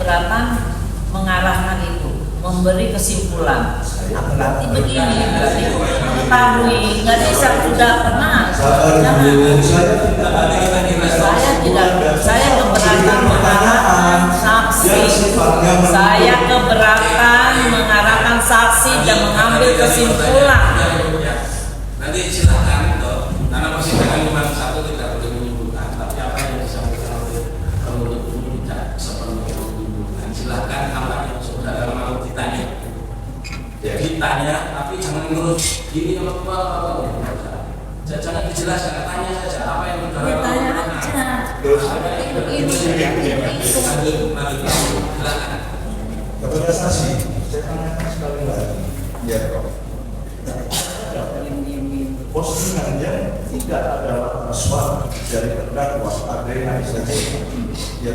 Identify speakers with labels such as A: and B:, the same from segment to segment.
A: keberatan mengarahkan itu, memberi kesimpulan. Berarti begini, berarti mengetahui, nggak bisa sudah pernah. Saya keberatan mengarahkan saksi. Saya keberatan mengarahkan saksi dan mengambil kesimpulan.
B: Nanti silakan toh, karena persidangan cuma satu tidak boleh menyimpulkan, tapi apa yang disampaikan oleh penuntut umum tidak sepenuhnya menyimpulkan. Silakan apa yang saudara mau ditanya. Jadi tanya, tapi jangan menurut ini apa. Jangan dijelaskan, tanya saja apa yang saudara mau tanya. Silakan.
C: Kepada saksi, saya tanyakan sekali lagi. Ya, postingannya tidak adalah suara dari terdakwa Adriana Islandia. Ya,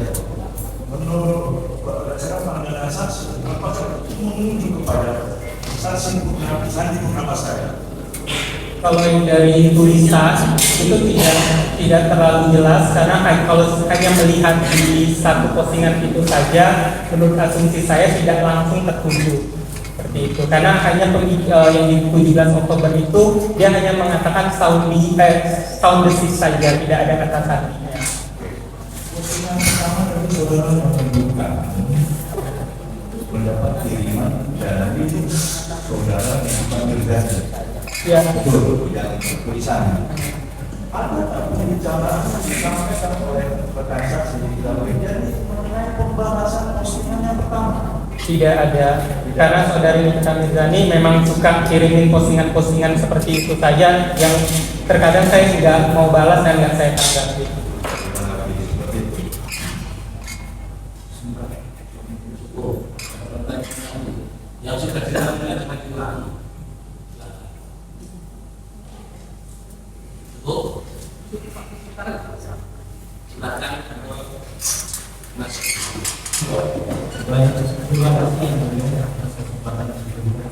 C: menurut cara pandangan saksi, apakah itu menunjuk kepada saksi Sandi Purnama saya?
D: Kalau yang dari tulisan itu tidak terlalu jelas karena kalau hanya melihat di satu postingan itu saja, menurut asumsi saya tidak langsung tertuju seperti itu. Karena hanya yang di 17 Oktober itu dia hanya mengatakan sound desis saja, tidak ada kata sandinya.
C: Postingan pertama dari saudara menunjukkan pendapat kiriman dari saudara yang dipanggil.
D: Ya,
C: betul yang tulisannya. Ada pembicaraan disampaikan oleh rekan saksi di dalam jadi mengenai pembahasan postingan yang pertama.
D: tidak ada karena saudari Nikita Mirzani memang suka kirimin postingan-postingan seperti itu saja yang terkadang saya tidak mau balas dan nggak saya tanggapi.
B: Yang sudah dilakukan dengan diulang. Bu, silakan Mas.
E: Terima kasih yang mulia atas kesempatan yang diberikan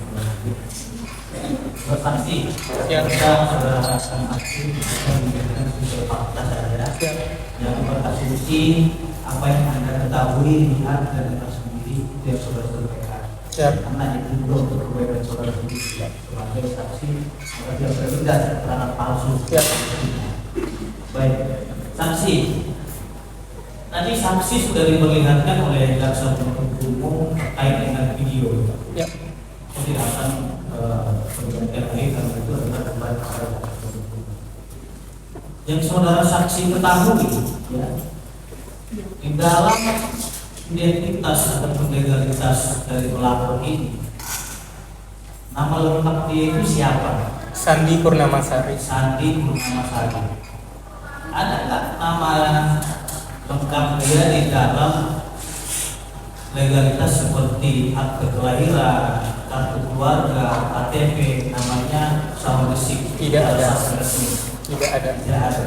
E: bersaksi. Saudara saksi bisa memberikan sumber fakta saja yang berasumsi apa yang Anda ketahui, lihat dan dengar sendiri itu yang saudara sampaikan. Karena itu juga untuk kebaikan saudara sendiri sebagai saksi maka tidak berbeda keterangan palsu. Baik, saksi. Tadi saksi sudah diperlihatkan oleh jaksa penuntut umum terkait dengan video.
D: Ya.
E: Saya tidak akan bergantian lagi karena itu adalah kembali kepada jaksa penuntut umum. Yang saudara saksi ketahui, ya, di dalam identitas atau legalitas dari pelapor ini, nama lengkap dia itu siapa?
D: Sandi Purnamasari.
E: Sandi Purnamasari. Adakah nama lengkap dia di dalam legalitas seperti akte kelahiran, kartu keluarga, KTP, namanya sama resik?
D: Tidak ada.
E: Tidak ada.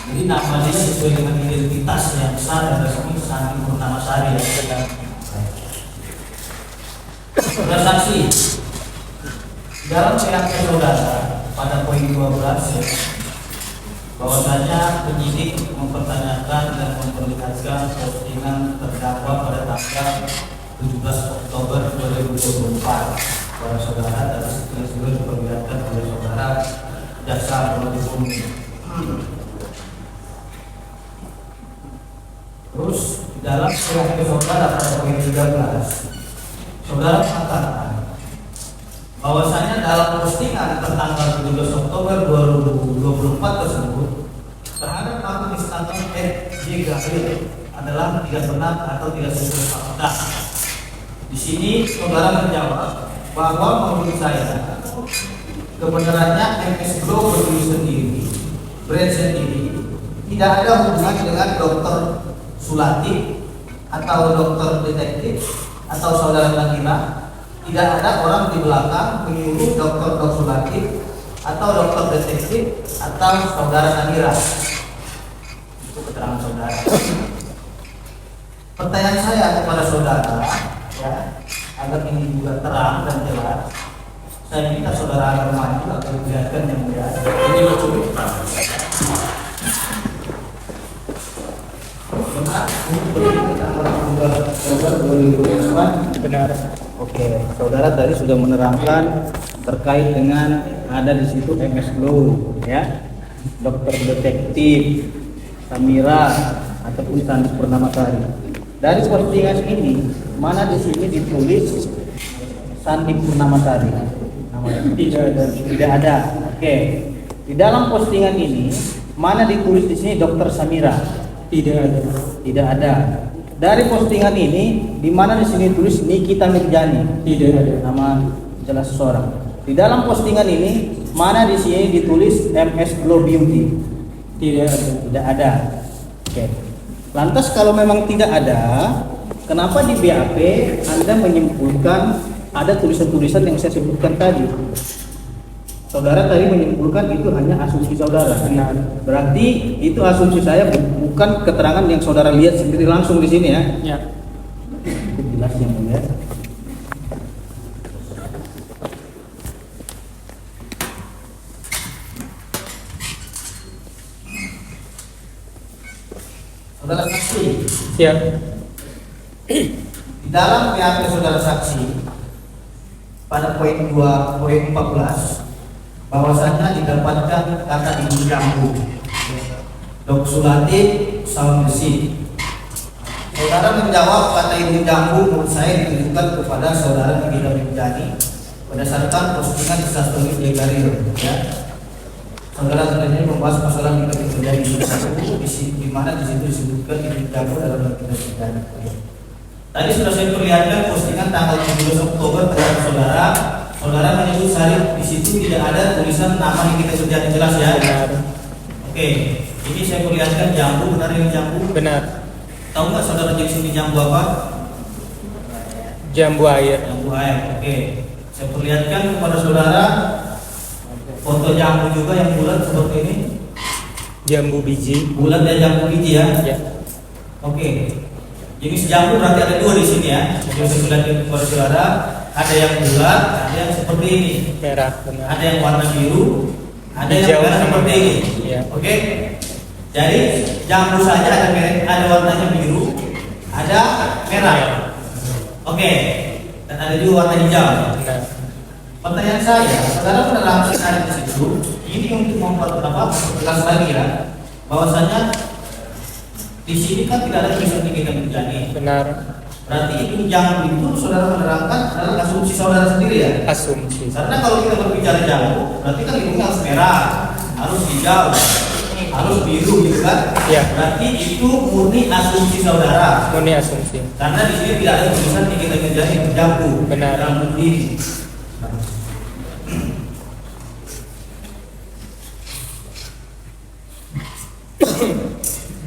E: Jadi namanya sesuai dengan identitas yang sah dan resmi Sandi Purnamasari.
D: Benar.
E: Saudara saksi, dalam PHK saudara pada poin 12 ya, bahwasanya penyidik mempertanyakan dan memperlihatkan postingan terdakwa pada tanggal 17 Oktober 2024 pada saudara dan setelah diperlihatkan oleh saudara jaksa penuntut umum. Terus dalam PHK saudara pada poin 13 saudara mengatakan bahwasanya dalam postingan tertanggal 17 Oktober 2024 tersebut terhadap akun Instagram @jgalil adalah tidak benar atau tidak sesuai fakta. Di sini saudara menjawab bahwa menurut saya kebenarannya MS Bro berdiri sendiri, brand sendiri, tidak ada hubungan dengan dokter Sulati atau dokter detektif atau saudara Nakira. Tidak ada orang di belakang menyuruh dokter Sulati atau dokter detektif atau saudara Nakira. Itu keterangan saudara. Pertanyaan saya kepada saudara, ya, agar ini juga terang dan jelas, saya minta saudara agar maju atau dijelaskan yang mulia.
B: Ini cukup.
E: Benar, ini tanggal 17 Oktober 2008.
D: Benar.
E: Oke, saudara tadi sudah menerangkan terkait dengan ada di situ MS Glow, ya, dokter detektif, Samira ataupun Sandi Purnamasari. Dari postingan ini, mana di sini ditulis Sandi Purnamasari? Namanya tidak ada. Oke, di dalam postingan ini, mana ditulis di sini dokter Samira?
D: Tidak ada.
E: Tidak ada. Dari postingan ini, di mana di sini tulis Nikita Mirjani?
D: Tidak ada.
E: Nama jelas seseorang. Di dalam postingan ini, mana di sini ditulis MS Glow Beauty?
D: Tidak ada.
E: Tidak ada. Oke. Lantas kalau memang tidak ada, kenapa di BAP Anda menyimpulkan ada tulisan-tulisan yang saya sebutkan tadi? Saudara tadi menyimpulkan itu hanya asumsi saudara.
D: Benar.
E: Berarti itu asumsi saya, bukan keterangan yang saudara lihat sendiri langsung di sini, ya?
D: Ya.
E: Itu jelas yang mulia. Saudara saksi,
D: Siap.
E: di dalam BAP saudara saksi pada poin 2, poin 14, bahwasanya didapatkan kata ibu jambu, Dok Sulati Saung Besi. Saudara menjawab kata ibu jambu menurut saya ditujukan kepada saudara Nikita Mirjani berdasarkan postingan di Instastory Blegario, ya. Saudara sebenarnya membahas masalah Nikita Mirjani di mana di situ disebutkan ibu jambu dalam Nikita Mirjani. Tadi sudah saya perlihatkan postingan tanggal 17 Oktober terhadap saudara. Saudara menyebut Sarif di situ tidak ada tulisan nama Nikita Mirjani, jelas, ya?
D: Benar.
E: Oke, ini saya perlihatkan jambu, benar ini jambu?
D: Benar.
E: Tahu nggak saudara jenis ini jambu apa?
D: Jambu air.
E: Jambu air. Oke, saya perlihatkan kepada saudara foto jambu juga yang bulat seperti ini.
D: Jambu biji.
E: Bulat dan jambu biji, ya?
D: Ya.
E: Oke. Jenis jambu berarti ada dua di sini, ya. Jadi saya perlihatkan kepada saudara, ada yang bulat, ada yang seperti ini.
D: Merah. Benar.
E: Ada yang warna biru, ada yang
D: Hijau
E: merah
D: sama
E: seperti ini.
D: ya.
E: Oke. Jadi jambu saja ada warnanya biru, ada merah. Oke. Dan ada juga warna hijau.
D: Benar.
E: Pertanyaan saya, saudara menerangkan ada di situ, ini untuk memperjelas lagi, ya, bahwasanya di sini kan tidak ada tulisan Nikita Mirjani.
D: Benar.
E: Berarti itu jambu itu saudara menerangkan adalah asumsi saudara sendiri, ya.
D: Asumsi.
E: Karena kalau kita berbicara jambu, berarti kan hidungnya harus merah, harus hijau, harus biru, gitu kan?
D: Ya.
E: Berarti itu murni asumsi saudara.
D: Murni asumsi.
E: Karena di sini tidak ada tulisan Nikita Mirjani jambu.
D: Benar.
E: Dalam bukti.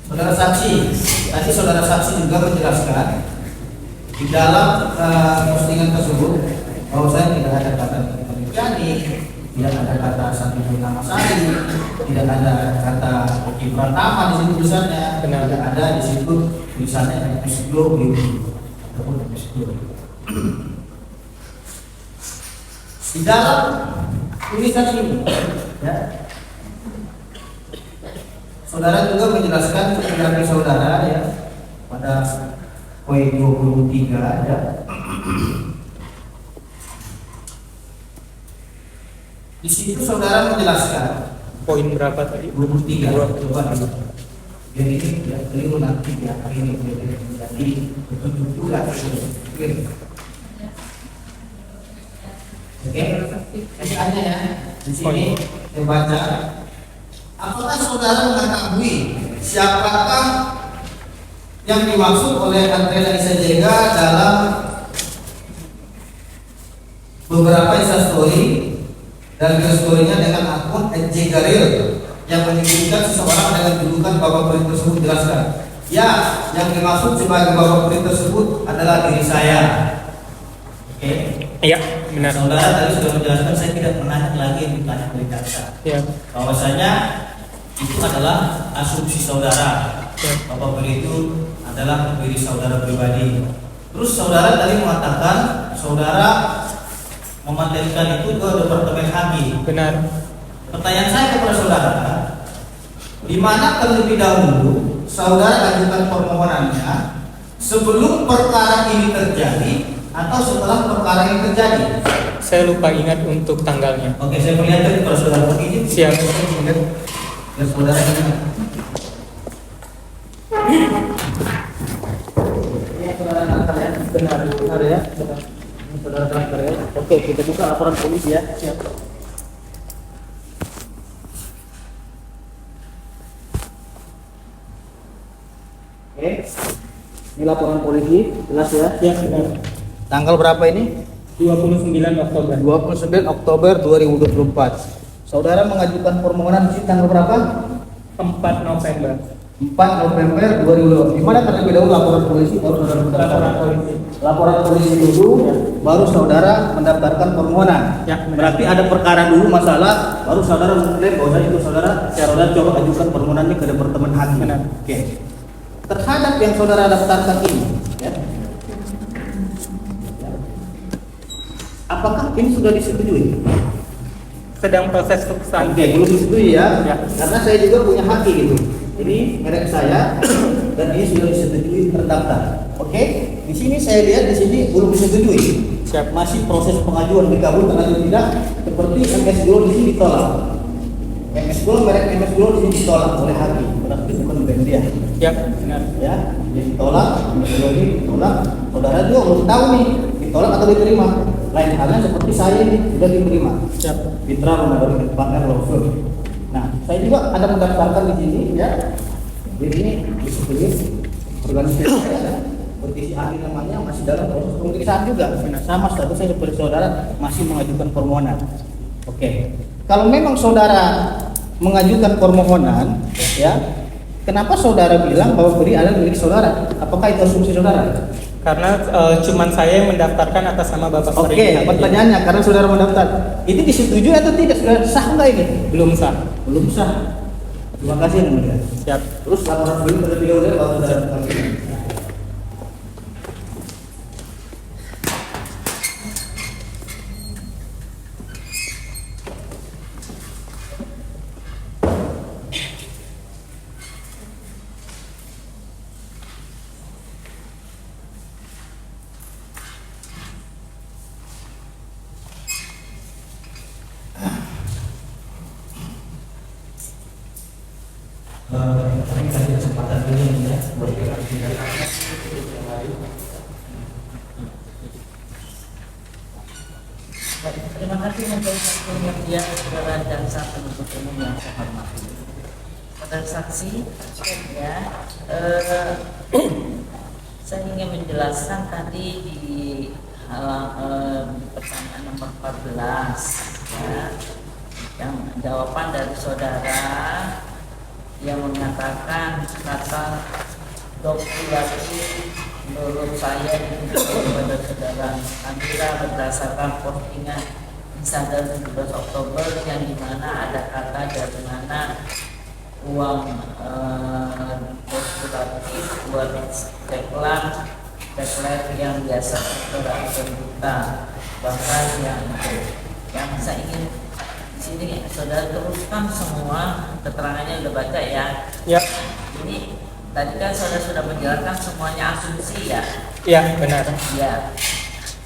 E: Saudara saksi, tadi saudara saksi juga menjelaskan di dalam postingan tersebut bahwa saya tidak ada kata Nikita Mirjani, tidak ada kata Sandi Purnamasari, tidak ada kata Oki Pratama di situ tulisannya,
D: Benar.
E: tidak ada di situ tulisannya MS Glow ataupun MS Glow. Di dalam tulisan ini, ya, saudara juga menjelaskan kepada saudara, ya, pada poin 23, ya. Di situ saudara menjelaskan
D: Poin berapa tadi?
E: 23. Coba biar ini ya keliru nanti ya hari ini jadi betul juga. Oke, tanya ya. Di sini saya baca. Apakah saudara mengetahui siapakah yang dimaksud oleh Andrea Isajega dalam beberapa instastory dan story-nya dengan akun @jgaril yang menyebutkan seseorang dengan julukan Bapak Peri tersebut? Jelaskan. Ya, yang dimaksud sebagai Bapak Peri tersebut adalah diri saya. Oke.
D: Iya, benar.
E: Saudara tadi sudah menjelaskan, saya tidak menanya lagi yang ditanya oleh jaksa.
D: Ya.
E: Bahwasanya itu adalah asumsi saudara.
D: Ya.
E: Bapak Peri itu adalah diri saudara pribadi. Terus saudara tadi mengatakan saudara mematerikan itu ke Departemen Haki.
D: Benar.
E: Pertanyaan saya kepada saudara, di mana terlebih dahulu saudara ajukan permohonannya sebelum perkara ini terjadi atau setelah perkara ini terjadi?
D: Saya lupa ingat untuk tanggalnya.
E: Oke, saya perlihatkan kepada saudara izin.
D: Siap.
E: Dan saudara ingat. Ini saudara tanggal ya. Benar ya. Ini saudara tanggal ya. Oke, kita buka laporan polisi ya. Siap. Oke. Ini laporan polisi, jelas ya?
D: Ya, benar.
E: Tanggal berapa ini?
D: 29 Oktober.
E: 29 Oktober 2024. Saudara mengajukan permohonan di tanggal berapa?
D: 4 November.
E: 4 November 2020. Gimana terlebih dahulu laporan polisi baru saudara
D: Laporan polisi.
E: Laporan polisi dulu, baru saudara mendaftarkan permohonan.
D: Ya,
E: Berarti ada perkara dulu masalah, baru saudara mengklaim bahwa itu saudara coba ajukan permohonannya ke Departemen Hakim.
D: Benar.
E: Oke. Terhadap yang saudara daftarkan ini, ya. Apakah ini sudah disetujui?
D: Sedang proses substansi.
E: Oke, belum disetujui ya.
D: Ya.
E: Karena saya juga punya haki gitu. Ini merek saya dan ini sudah disetujui terdaftar. Oke, di sini saya lihat di sini belum disetujui.
D: Siap.
E: Masih proses pengajuan dikabulkan atau tidak. Seperti MS Glow di sini ditolak. MS Glow merek MS Glow di sini ditolak oleh haki. Berarti bukan brand dia.
D: Ya, benar.
E: Ya, dia ditolak. MS Glow ini ditolak. Saudara juga belum tahu nih ditolak atau diterima. Lain halnya seperti saya ini sudah diterima.
D: Siap.
E: Mitra Romadhon Partner Law Firm. Nah, saya juga ada mendaftarkan di sini ya. Jadi ini disetujui organisasi saya. Petisi ahli namanya masih dalam proses pemeriksaan juga. Sama status saya seperti saudara masih mengajukan permohonan. Oke. Kalau memang saudara mengajukan permohonan, ya, kenapa saudara bilang bahwa beri adalah milik saudara? Apakah itu asumsi saudara?
D: Karena cuman saya yang mendaftarkan atas nama Bapak
E: Oke,
D: Ferry.
E: pertanyaannya karena saudara mendaftar, itu disetujui atau tidak? Sudah sah nggak ini?
D: Belum sah.
E: Belum sah. Terima kasih yang mulia.
D: Siap.
E: Terus laporan polisi terlebih dahulu baru saudara kami. Kami kasih kesempatan dulu ya.
A: Terima kasih majelis hakim yang mulia, saudara jaksa penuntut umum yang saya hormati. Saudara saksi, ya, saya ingin menjelaskan tadi di pertanyaan nomor 14, ya, yang jawaban dari saudara yang mengatakan kata dokumentasi menurut saya ditujukan kepada saudara Andira berdasarkan postingan Instagram 17 Oktober yang dimana ada kata dari mana uang dokumentasi buat deklar yang biasa saudara juta, bahkan yang saya ingin di sini saudara teruskan semua keterangannya udah baca ya.
D: Ya.
A: Ini tadi kan saudara sudah menjelaskan semuanya asumsi ya.
D: Ya, benar.
A: Ya.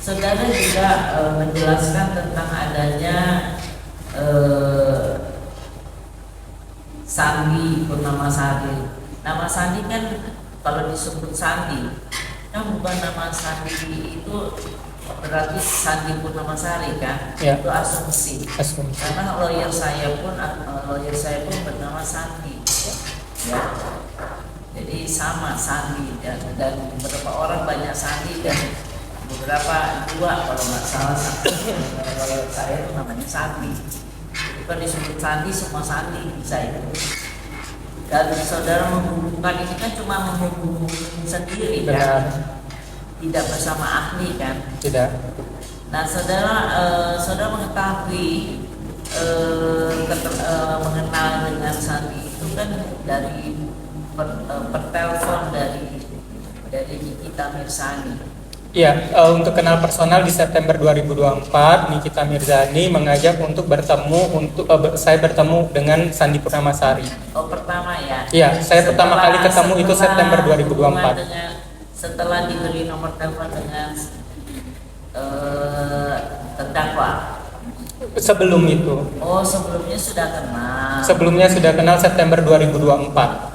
A: Saudara juga menjelaskan tentang adanya Sandi Purnamasari. Nama Sandi kan kalau disebut Sandi, kan bukan nama Sandi itu berarti Sandi Purnamasari kan?
D: Ya.
A: Itu asumsi.
D: Asumsi.
A: Karena lawyer saya pun bernama Sandi. Ya. Jadi sama Sandi dan beberapa orang banyak Sandi dan beberapa dua kalau nggak salah kalau saya itu namanya Sandi. Bukan disebut Sandi semua Sandi bisa itu. Dan saudara menghubungkan ini kan cuma menghubung sendiri kan, tidak bersama ahli kan?
D: Tidak.
A: Nah saudara mengetahui mengenal dengan Sandi itu kan dari pertelepon dari Nikita Mirzani.
D: Ya, untuk kenal personal di September 2024, Nikita Mirzani mengajak untuk saya bertemu dengan Sandi Purnamasari.
A: Oh pertama ya?
D: Iya, saya pertama kali ketemu itu September 2024.
A: setelah diberi nomor telepon dengan terdakwa.
D: Sebelum itu.
A: Oh, sebelumnya sudah kenal.
D: Sebelumnya sudah kenal September 2024.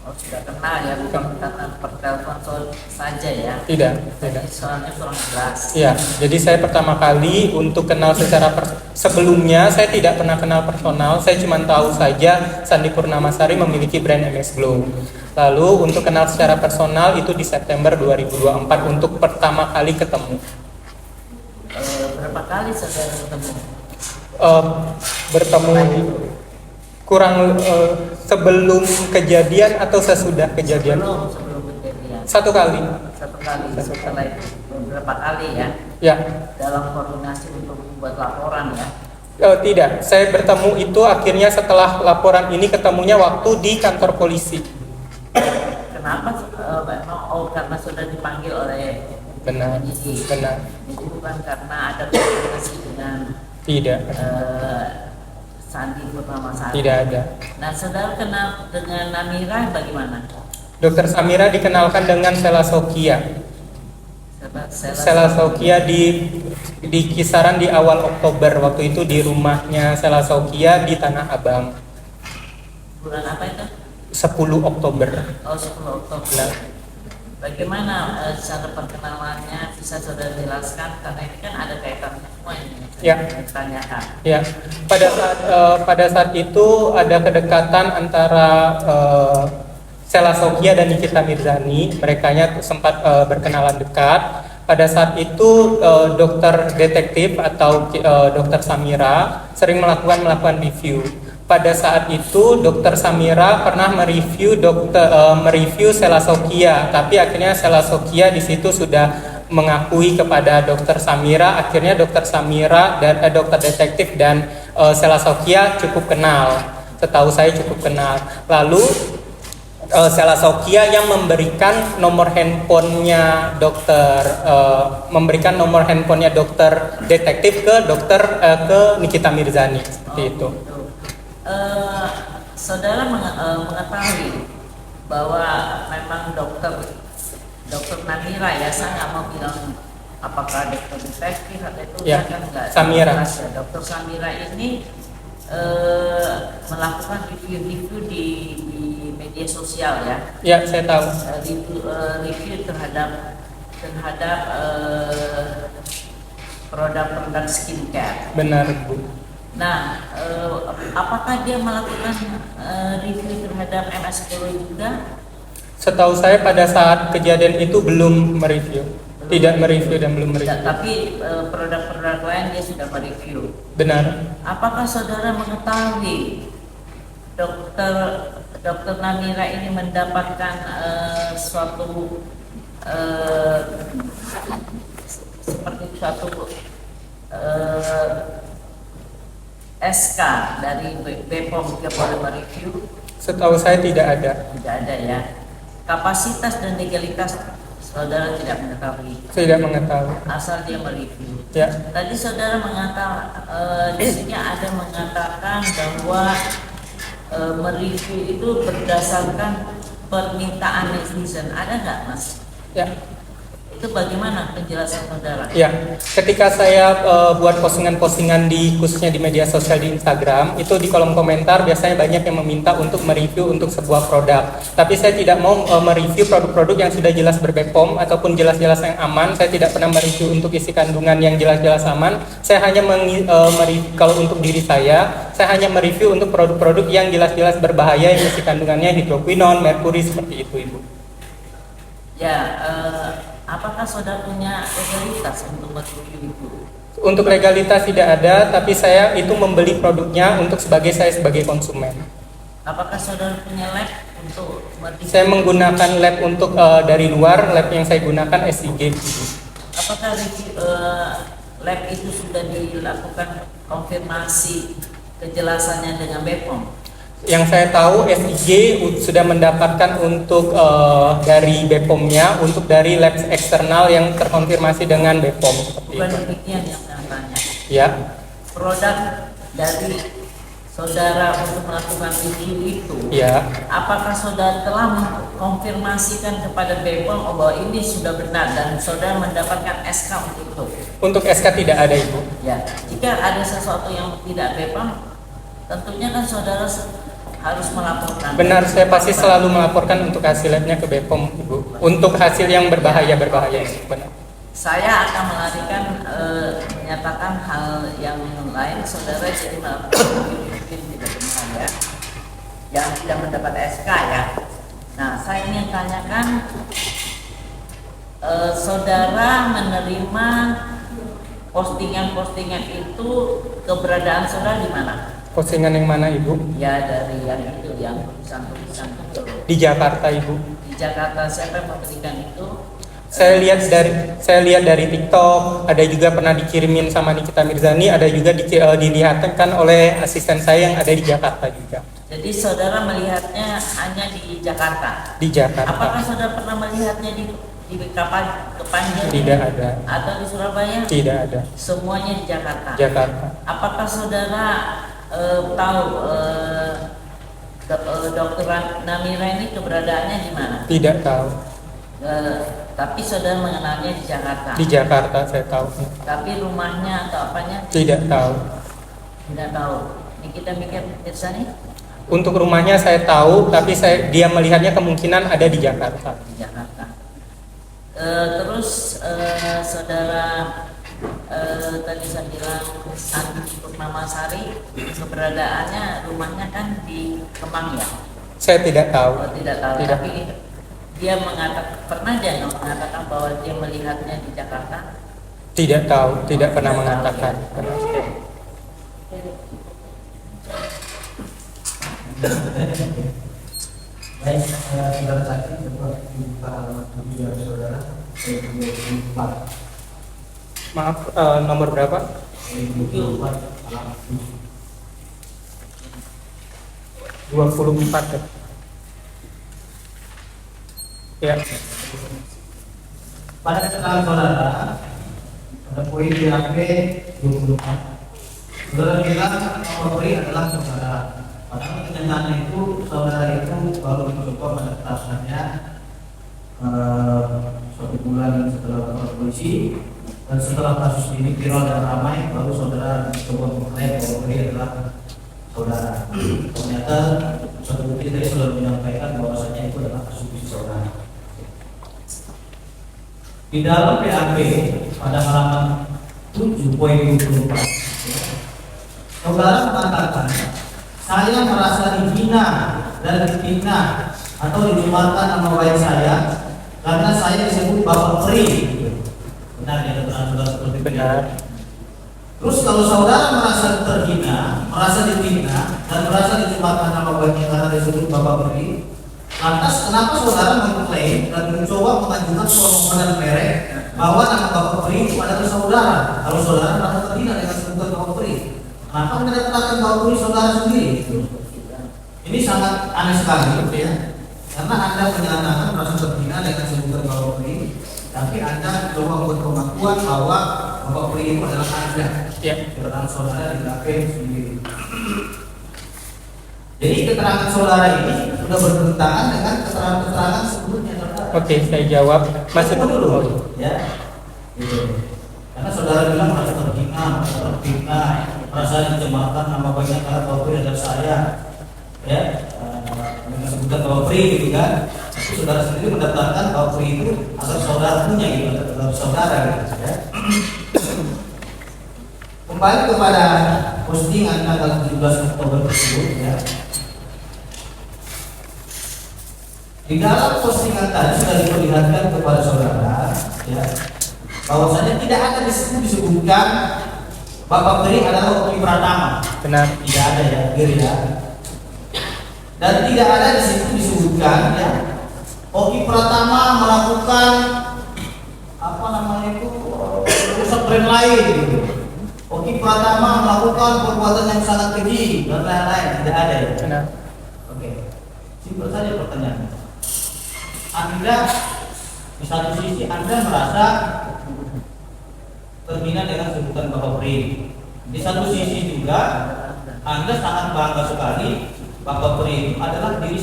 A: Oh, sudah kenal ya, bukan karena per telepon saja ya.
D: Tidak.
A: Soalnya kurang jelas.
D: Ya, jadi saya pertama kali untuk kenal secara sebelumnya saya tidak pernah kenal personal, saya cuma tahu saja Sandi Purnamasari memiliki brand MS Glow. Lalu untuk kenal secara personal itu di September 2024 untuk pertama kali ketemu.
A: Berapa kali saudara ketemu?
D: Bertemu kurang sebelum kejadian atau sesudah kejadian?
A: Sebelum kejadian.
D: Satu kali.
A: Setelah itu beberapa kali ya.
D: Ya.
A: Dalam koordinasi untuk membuat laporan ya.
D: Tidak, saya bertemu itu akhirnya setelah laporan ini ketemunya waktu di kantor polisi.
A: Kenapa? Karena sudah dipanggil oleh
D: Benar.
A: penyidik.
D: Benar.
A: Jadi bukan karena ada komunikasi dengan
D: Tidak.
A: Sandi Purnamasari.
D: Tidak ada.
A: Nah, saudara kenal dengan Namira bagaimana?
D: Dokter Samira dikenalkan dengan Selasokia. Selasokia di kisaran di awal Oktober, waktu itu di rumahnya Selasokia di Tanah Abang.
A: Bulan apa itu?
D: 10 Oktober.
A: Oh, 10 Oktober.
D: Nah.
A: Bagaimana cara perkenalannya, bisa saudara jelaskan, karena ini kan ada kaitannya semua ini
D: Ya.
A: ditanyakan.
D: Ya, pada saat itu ada kedekatan antara Selasokia dan Nikita Mirzani. Merekanya sempat berkenalan dekat. Pada saat itu dokter detektif atau dokter Samira sering melakukan review. Pada saat itu dokter Samira pernah mereview Selasokia, tapi akhirnya Selasokia di situ sudah mengakui kepada dokter Samira. Akhirnya dokter Samira dan dokter detektif dan Selasokia cukup kenal. Setahu saya cukup kenal. Lalu Selasokia yang memberikan nomor handphonenya dokter detektif ke Nikita Mirzani seperti itu.
A: Saudara mengetahui bahwa memang dokter Namira ya, saya nggak mau bilang apakah dokter detektif atau itu
D: Ya,
A: kan nggak
D: Samira.
A: jelas ya. Dokter Samira ini melakukan review di media sosial ya.
D: Ya, saya tahu.
A: Review terhadap produk-produk skincare.
D: Benar, Bu.
A: Nah, apakah dia melakukan review terhadap MS Glow juga?
D: Setahu saya pada saat kejadian itu belum mereview. Tidak mereview dan belum mereview.
A: Tapi produk-produk lain dia sudah mereview.
D: Benar.
A: Apakah saudara mengetahui dokter Namira ini mendapatkan suatu seperti suatu SK dari BPOM jika boleh mereview?
D: Setahu saya tidak ada.
A: Tidak ada ya. Kapasitas dan legalitas saudara tidak mengetahui.
D: Tidak mengetahui.
A: Asal dia mereview.
D: Ya.
A: Tadi saudara mengatakan di sini ada mengatakan bahwa mereview itu berdasarkan permintaan netizen. Ada nggak, Mas?
D: Ya.
A: Itu bagaimana penjelasan saudara?
D: Ya, ketika saya buat postingan-postingan khususnya di media sosial di Instagram, itu di kolom komentar biasanya banyak yang meminta untuk mereview untuk sebuah produk. Tapi saya tidak mau mereview produk-produk yang sudah jelas ber-BPOM ataupun jelas-jelas yang aman. Saya tidak pernah mereview untuk isi kandungan yang jelas-jelas aman. Saya hanya kalau untuk diri saya hanya mereview untuk produk-produk yang jelas-jelas berbahaya yang isi kandungannya hidroquinone, merkuri seperti itu, Ibu.
A: Ya, apakah saudara punya legalitas untuk mereview itu?
D: Untuk legalitas tidak ada, tapi saya itu membeli produknya saya sebagai konsumen.
A: Apakah saudara punya lab untuk mereview?
D: Saya menggunakan lab untuk dari luar, lab yang saya gunakan SIG.
A: Apakah lab itu sudah dilakukan konfirmasi kejelasannya dengan BPOM?
D: Yang saya tahu SIG sudah mendapatkan untuk dari BPOM-nya, untuk dari lab eksternal yang terkonfirmasi dengan BPOM seperti
A: Bukan
D: itu.
A: demikian yang saya tanya.
D: Ya,
A: Produk dari saudara untuk melakukan review itu,
D: Ya,
A: apakah saudara telah mengkonfirmasikan kepada BPOM bahwa ini sudah benar dan saudara mendapatkan SK untuk itu?
D: untuk SK tidak ada Ibu.
A: Ya, jika ada sesuatu yang tidak BPOM, tentunya kan saudara harus melaporkan.
D: Benar, saya pasti selalu melaporkan untuk hasil labnya ke BPOM Ibu. Untuk hasil yang berbahaya benar.
A: Saya akan melarikan menyatakan hal yang lain, saudara jadi melakukan mungkin tidak benar ya, yang tidak mendapat SK ya. Nah, saya ingin tanyakan, saudara menerima postingan-postingan itu, keberadaan saudara di mana?
D: Postingan yang mana Ibu?
A: Ya, dari yang itu, yang tulisan-tulisan itu.
D: Di Jakarta Ibu.
A: Di Jakarta, siapa yang memberikan itu?
D: Saya lihat dari TikTok, ada juga pernah dikirimin sama Nikita Mirzani, ada juga dilihatkan oleh asisten saya yang ada di Jakarta juga.
A: Jadi saudara melihatnya hanya di Jakarta.
D: Di Jakarta.
A: Apakah saudara pernah melihatnya di Kepanjen?
D: Tidak ada.
A: Atau di Surabaya?
D: Tidak ada.
A: Semuanya di Jakarta.
D: Jakarta.
A: Apakah saudara tahu Dokter Namira ini keberadaannya di mana?
D: Tidak tahu.
A: Tapi saudara mengenalnya di Jakarta.
D: Di Jakarta saya tahu.
A: Tapi rumahnya atau apanya?
D: Tidak tahu.
A: Tidak tahu. Ini kita mikir Mirzani?
D: Untuk rumahnya saya tahu, tapi dia melihatnya kemungkinan ada di Jakarta.
A: Di Jakarta. Terus saudara tadi saya bilang Sandi Purnamasari, keberadaannya rumahnya kan di Kemang ya?
D: Saya tidak tahu.
A: Oh, tidak tahu.
D: Tidak.
A: Tapi dia pernah dia mengatakan bahwa dia melihatnya di Jakarta?
D: Tidak tahu, tidak pernah mengatakan.
E: Baik, saudara saksi dapat dibuka alamat video saudara 24.
D: Maaf, nomor berapa?
E: 24 alamat
D: 24 ya.
E: Pada keterangan saudara, pada poin BAP 24, saudara bilang Kapolri adalah saudara. Padahal kenyataannya itu saudara itu baru mencoba pada keterangannya suatu bulan setelah lapor polisi, dan setelah kasus ini viral dan ramai, baru saudara mencoba mengklaim Kapolri adalah saudara. Ternyata suatu bukti tadi sudah menyampaikan bahwasanya itu adalah kasus saudara. Di dalam PAP pada halaman 7.24, saudara mengatakan, saya merasa dihina dan difitnah atau dicemarkan nama baik saya karena saya disebut Bapak Peri. Benar ya, saudara seperti itu?
D: Benar.
E: Terus kalau saudara merasa terhina, merasa difitnah dan merasa dicemarkan nama baiknya karena disebut Bapak Peri, lantas kenapa saudara mengklaim dan mencoba mengajukan permohonan merek bahwa nama Bapak Peri itu adalah saudara? Kalau saudara merasa terhina dengan sebutan Bapak Peri, kenapa mendatangkan Bapak Peri saudara sendiri? Ini sangat aneh sekali, ya. Karena Anda menyatakan merasa terhina dengan sebutan Bapak Peri, tapi Anda coba membuat pengakuan bahwa Bapak Peri itu adalah Anda.
D: Ya.
E: Keterangan saudara di KP sendiri. Jadi keterangan saudara ini sudah bertentangan dengan keterangan sebelumnya, saudara.
D: Oke, saya jawab. Masuk dulu.
E: Ya. Gitu. Karena saudara bilang merasa terhina, merasa terfitnah, merasa dicemarkan nama baiknya karena Bapak Peri adalah saya. Ya, dengan sebutan Bapak Peri gitu kan. Tapi saudara sendiri mendaftarkan Bapak Peri itu agar saudara punya gitu, agar saudara gitu ya. Kembali kepada postingan tanggal 17 Oktober tersebut ya. Di dalam postingan tadi sudah diperlihatkan kepada saudara ya, bahwasanya tidak ada di situ disebutkan Bapak Peri adalah Oki Pratama.
D: Benar.
E: Tidak ada ya, Giri ya. Dan tidak ada di situ disebutkan ya, Oki Pratama melakukan apa namanya itu rusak brand lain gitu. Oki Pratama melakukan perbuatan yang sangat keji dan lain-lain, tidak ada ya.
D: Benar.
E: Oke, simpel saja pertanyaannya. Anda di satu sisi Anda merasa terhina dengan sebutan Bapak Peri, di satu sisi juga Anda sangat bangga sekali Bapak Pri adalah diri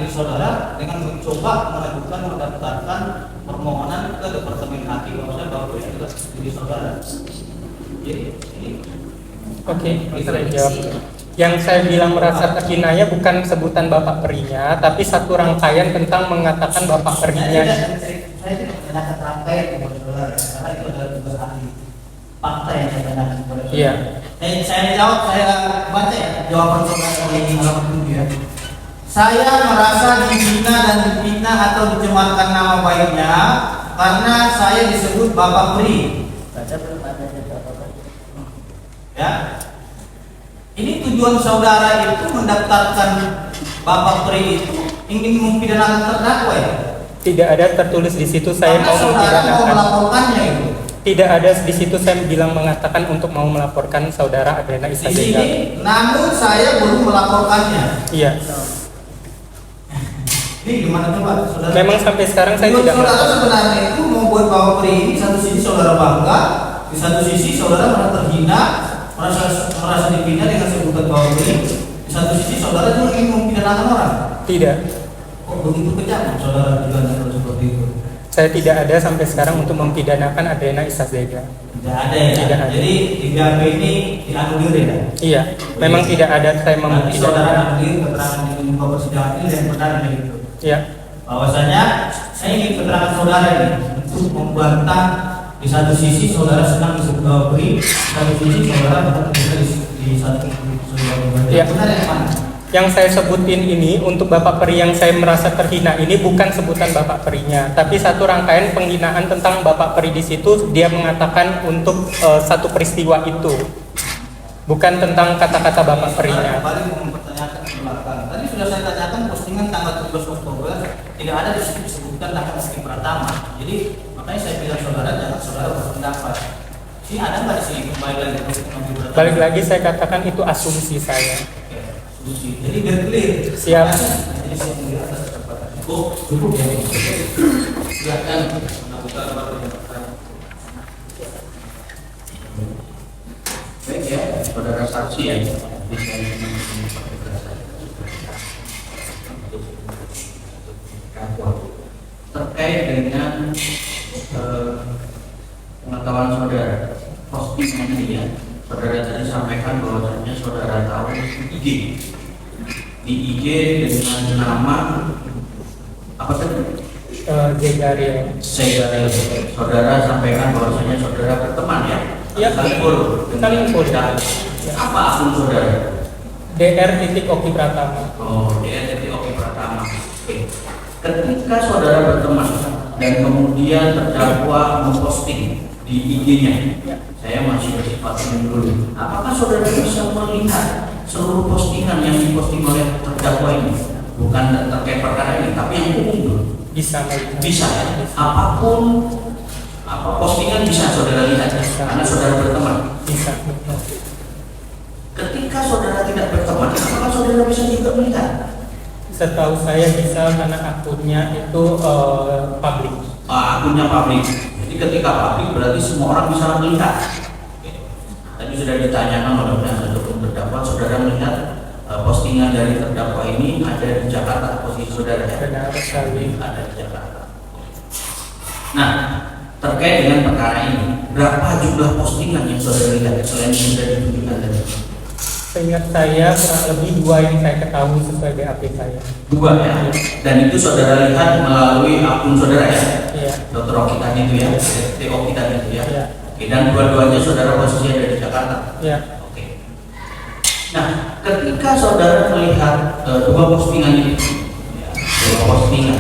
E: saudara dengan mencoba mengajukan mendaftarkan permohonan ke Departemen Hakim bahwasanya Bapak Pri adalah diri saudara. Jadi ini
D: Oke, saya jawab. Yang saya bilang merasa terhinanya bukan sebutan Bapak Perinya, tapi satu rangkaian tentang mengatakan Bapak Perinya.
E: saya tidak menanyakan rangkaian kepada saudara karena itu adalah tugas ahli. Fakta yang saya tanyakan kepada saudara.
D: Iya.
E: Saya jawab, saya baca ya jawaban saudara ini halaman 7 ya. Saya merasa dihina dan difitnah atau dicemarkan nama baiknya karena saya disebut Bapak Pri.
A: Baca belum ada Bapak.
E: Ya. Ini tujuan saudara itu mendaftarkan Bapak Pri itu ingin mempidanakan terdakwa ya.
D: Tidak ada tertulis di situ saya
E: Karena
D: mau
E: saudara mau
D: mempidanakan.
E: melaporkannya itu.
D: Tidak ada di situ saya bilang mengatakan untuk mau melaporkan saudara Adriana
E: Di
D: Isazega.
E: sini, namun saya belum melaporkannya.
D: Iya.
E: Ini gimana coba saudara?
D: Memang sampai sekarang saya tidak
E: saudara
D: melaporkan.
E: sebenarnya itu membuat Bapak Pri ini satu sisi saudara bangga, di satu sisi saudara merasa terhina, merasa dihina dengan sebutan Bapak Pri. Di satu sisi saudara juga ingin mempidanakan orang.
D: Tidak.
E: Kok begitu kejam saudara juga seperti itu?
D: Saya tidak ada sampai sekarang untuk mempidanakan Adriana Isazega.
E: Tidak ada ya.
D: Tidak ada.
E: Jadi di BAP ini dianulir ya.
D: Iya, memang tidak ada saya
E: Nanti saudara
D: mempidanakan.
E: anulir keterangan di muka persidangan ini dan benar begitu.
D: Iya.
E: Bahwasanya saya ingin keterangan saudara ini untuk membantah di satu sisi saudara senang disebut Bapak Pri, di satu sisi saudara benar di satu saudara.
D: Iya.
E: Benar yang mana?
D: Yang saya sebutin ini untuk Bapak Peri yang saya merasa terhina ini bukan sebutan Bapak Perinya, tapi satu rangkaian penghinaan tentang Bapak Peri di situ. Dia mengatakan untuk satu peristiwa itu, bukan tentang kata-kata Bapak Perinya.
E: Kembali mempertanyakan ke belakang. Tadi sudah saya tanyakan postingan tanggal 17 Oktober tidak ada di situ disebutkan nama Meski Pratama. Jadi makanya saya bilang saudara jangan saudara berpendapat. Sini ada nggak sih kembali lagi ke Meski Pratama?
D: Balik lagi saya katakan itu asumsi saya.
E: Jadi biar clear.
D: Siap.
E: Jadi saya melihat atas kesempatan. Cukup ya.
B: Silakan mengajukan pertanyaan.
F: Baik ya, saudara saksi ya. Terkait dengan pengetahuan saudara, postingan ini ya, saudara tadi sampaikan bahwasanya saudara tahu IG di IG dengan nama apa tadi?
D: Zegariel.
F: Saya saudara sampaikan bahwasanya saudara berteman ya.
D: Iya.
F: Saling follow.
D: Saling follow.
F: Apa akun saudara?
D: Dr.Oki Pratama.
F: Oh, Oki Pratama. Oke. Ketika saudara berteman dan kemudian terdakwa memposting di IG-nya, saya masih bersifat umum dulu. Apakah saudara bisa melihat seluruh postingan yang diposting oleh terdakwa ini? Bukan terkait perkara ini, tapi yang umum dulu.
D: Bisa melihat.
F: Bisa ya? Apapun postingan bisa saudara lihat ya? Karena saudara berteman.
D: Bisa.
F: Ketika saudara tidak berteman, apakah saudara bisa juga melihat?
D: Setahu saya bisa karena akunnya itu publik.
F: Akunnya publik. Jadi ketika publik berarti semua orang bisa melihat. Tadi sudah ditanyakan oleh penasihat hukum terdakwa, saudara melihat postingan dari terdakwa ini ada di Jakarta, posisi saudara ya?
D: Benar sekali.
F: Ada di Jakarta. Nah, terkait dengan perkara ini, berapa jumlah postingan yang saudara lihat selain yang sudah ditunjukkan tadi?
D: Seingat saya kurang lebih 2 yang saya ketahui sesuai BAP saya.
F: 2 ya. Dan itu saudara lihat melalui akun saudara ya?
D: Iya.
F: Dr. Oki tadi itu ya? Oki tadi itu ya?
D: Iya.
F: Oke, dan dua-duanya saudara posisi ada di Jakarta.
D: Iya.
F: Oke. Nah, ketika saudara melihat 2 postingan itu, ya, 2 postingan,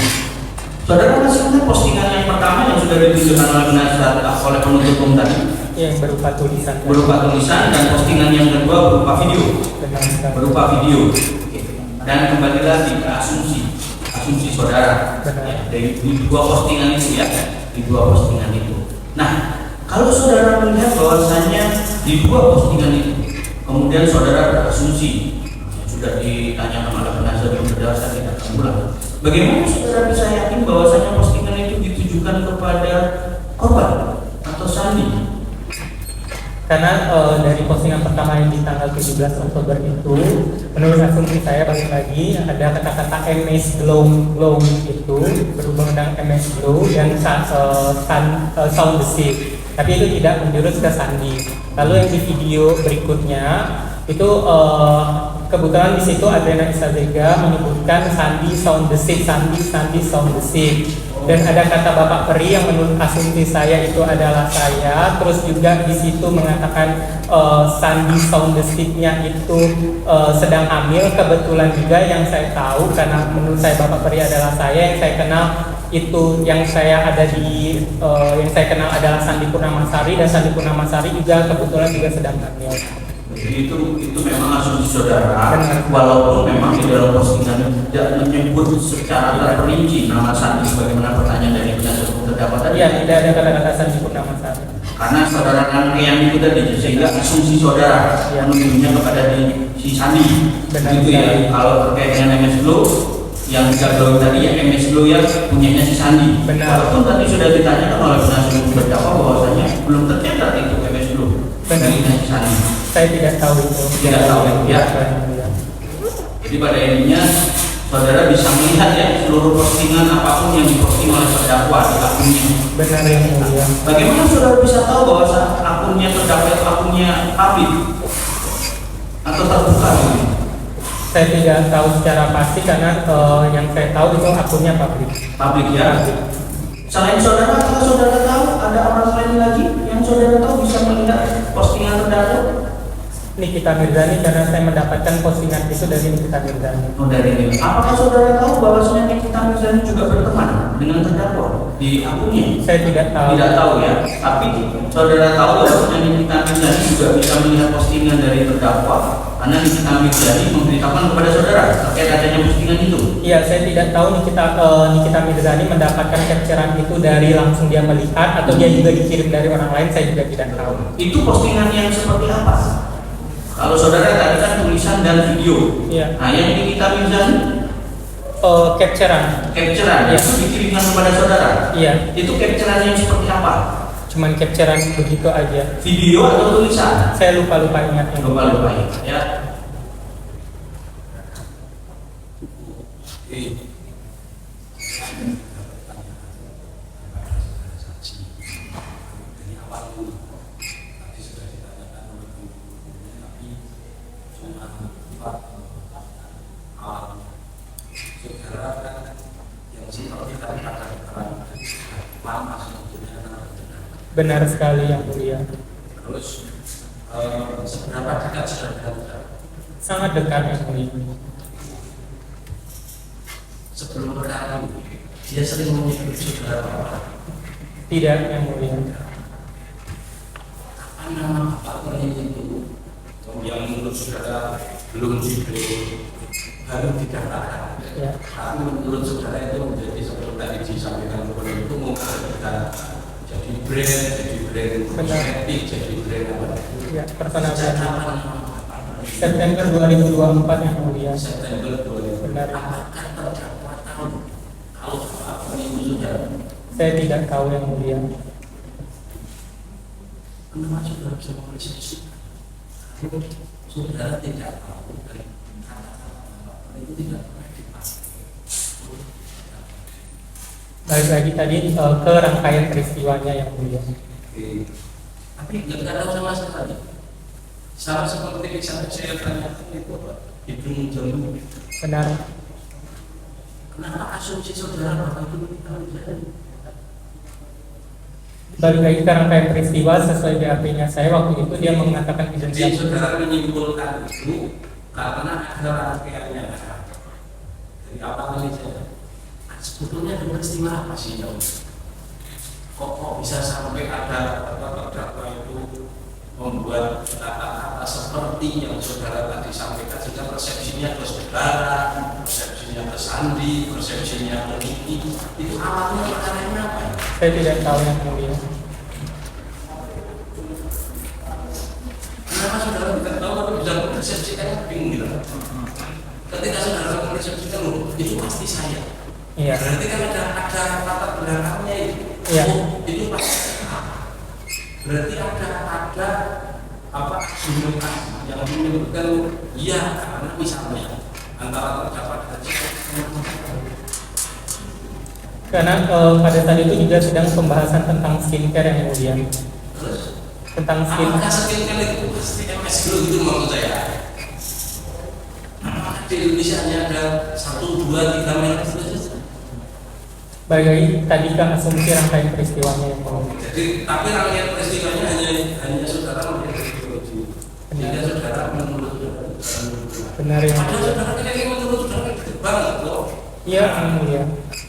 F: saudara masih ingat postingan yang pertama yang sudah ditunjukkan oleh penasihat oleh penuntut umum tadi?
D: Yang berupa tulisan.
F: Berupa tulisan, dan postingan yang kedua berupa video.
D: Benar sekali.
F: Berupa video. Oke. Dan kembali lagi ke asumsi saudara.
D: Benar.
F: Ya, dari 2 postingan itu ya, di 2 postingan itu. Nah, kalau saudara melihat bahwasannya di 2 postingan itu, kemudian saudara berasumsi, sudah ditanyakan oleh penasihat yang berdasar tidak akan ulang. Bagaimana saudara bisa yakin bahwasannya postingan itu ditujukan kepada korban atau Sandi?
D: Karena dari postingan pertama yang di tanggal 17 Oktober itu, menurut asumsi saya balik lagi ada kata-kata MS Glow itu berhubungan dengan MS Glow dan sound basic, tapi itu tidak menjurus ke sandi. Lalu yang di video berikutnya itu kebetulan di situ Adriana Isazega menyebutkan sandi sound basic, sandi sound basic. Dan ada kata Bapak Peri yang menurut asumsi saya itu adalah saya. Terus juga di situ mengatakan Sandi Soundestiknya itu sedang hamil. Kebetulan juga yang saya tahu, karena menurut saya Bapak Peri adalah saya, yang saya kenal itu yang saya kenal adalah Sandi Purnamasari, dan Sandi Purnamasari juga kebetulan juga sedang hamil.
F: Jadi itu memang asumsi saudara, walaupun memang di dalam postingan tidak menyebut secara terperinci nama Sandi sebagaimana pertanyaan dari penasihat hukum terdakwa tadi.
D: Iya, tidak ada kata-kata Sandi Purnamasari.
F: Karena saudara rangkaian itu tadi, sehingga asumsi saudara menujunya kepada si Sandi. Begitu ya. Kalau terkait dengan MS Glow, yang Glow tadi ya MS Glow yang punyanya si Sandi.
D: Benar.
F: Walaupun tadi sudah ditanyakan oleh penasihat hukum terdakwa bahwasanya belum tercatat itu MS Glow.
D: Benar.
F: Si Sandi.
D: Saya tidak tahu itu.
F: Tidak tahu ya. Jadi pada intinya saudara bisa melihat ya seluruh postingan apapun yang diposting oleh terdakwa di akunnya.
D: Benar yang mulia.
F: Bagaimana saudara bisa tahu bahwa akunnya terdakwa itu akunnya publik atau terbuka?
D: Saya tidak tahu secara pasti karena yang saya tahu itu akunnya publik.
F: Publik ya. Selain saudara, apakah saudara tahu ada orang lain lagi yang saudara tahu bisa melihat postingan terdakwa?
D: Nikita Mirzani, karena saya mendapatkan postingan itu dari Nikita Mirzani.
F: Oh, dari ini. Apakah saudara tahu bahwasanya Nikita Mirzani juga berteman dengan terdakwa di akunnya?
D: Saya tidak tahu.
F: Tidak tahu ya. Tapi saudara tahu bahwasanya Nikita Mirzani juga bisa melihat postingan dari terdakwa karena Nikita Mirzani memberitakan kepada saudara terkait adanya postingan itu.
D: Iya, saya tidak tahu Nikita Mirzani mendapatkan capturean itu dari langsung dia melihat atau dia juga dikirim dari orang lain, saya juga tidak tahu.
F: Itu postingan yang seperti apa? Kalau saudara tadi kan tulisan dan video.
D: Iya.
F: Nah, yang Nikita Mirzani
D: capturean.
F: Capturean
D: Iya.
F: itu dikirimkan kepada saudara.
D: Iya.
F: Itu capturean yang seperti apa?
D: Cuman capturean begitu aja.
F: Video atau tulisan?
D: Saya lupa ingatnya.
F: Lupa ya.
D: Benar sekali yang mulia.
B: Terus seberapa dekat saudara?
D: Sangat dekat yang mulia.
B: Sebelum perkara dia sering menyebut saudara.
D: Tidak yang mulia.
B: Apa nama partnernya itu? Yang menurut saudara belum diberi, baru didaftarkan.
D: Ya.
B: Tapi menurut saudara itu menjadi seperti tadi disampaikan kepada itu mungkin kita jadi brand kosmetik, jadi brand apa?
D: Ya, personal
B: Sejak
D: branding.
B: kapan?
D: September 2024 yang mulia.
B: September 2024.
D: Benar.
B: Apakah terdakwa tahu kalau apa itu sudah?
D: Saya tidak tahu yang mulia.
B: Kenapa saudara bisa mengapresiasi? Saudara tidak tahu dan kata-kata itu tidak pernah dipakai.
D: Balik lagi tadi ke rangkaian peristiwanya yang mulia.
B: Tapi nggak tahu sama sekali. Sama seperti misalnya saya tanyakan itu hidung jambu.
D: Benar.
B: Kenapa asumsi saudara bahwa itu tidak terjadi?
D: Balik lagi ke rangkaian peristiwa sesuai BAP-nya saya waktu itu dia mengatakan
B: Jadi
D: identitas.
B: saudara menyimpulkan itu karena ada rangkaiannya. Jadi apa saja? Sebetulnya ada peristiwa apa sih yang kok bisa sampai ada terdakwa itu membuat kata-kata seperti yang saudara tadi sampaikan sehingga persepsinya ke saudara, persepsinya ke Sandi, persepsinya ke Niki, itu awalnya perkaranya apa ya?
D: Saya tidak tahu yang mulia.
B: Kenapa saudara tidak tahu atau bisa mempersepsikan bingung gitu? Ketika saudara mempersepsikan itu pasti saya.
D: Iya.
B: Berarti kan ada latar belakangnya itu.
D: Iya.
B: Oh, itu pasti. Berarti ada argumentasi yang menyebutkan iya karena misalnya antara terdakwa dan
D: Karena pada saat itu juga sedang pembahasan tentang skincare yang mulia.
B: terus
D: Tentang skincare.
B: apakah skincare itu pasti MS dulu gitu maksud saya? Apakah di Indonesia hanya ada 1, 2, 3 merek saja?
D: Bagi tadi kan asumsi rangkaian peristiwanya yang mau.
B: Jadi tapi rangkaian peristiwanya hanya saudara melihat psikologi. Sehingga saudara menurut
D: Benar yang
B: padahal
D: mulia.
B: saudara kan yang menurut saudara gede banget loh.
D: Iya yang mulia.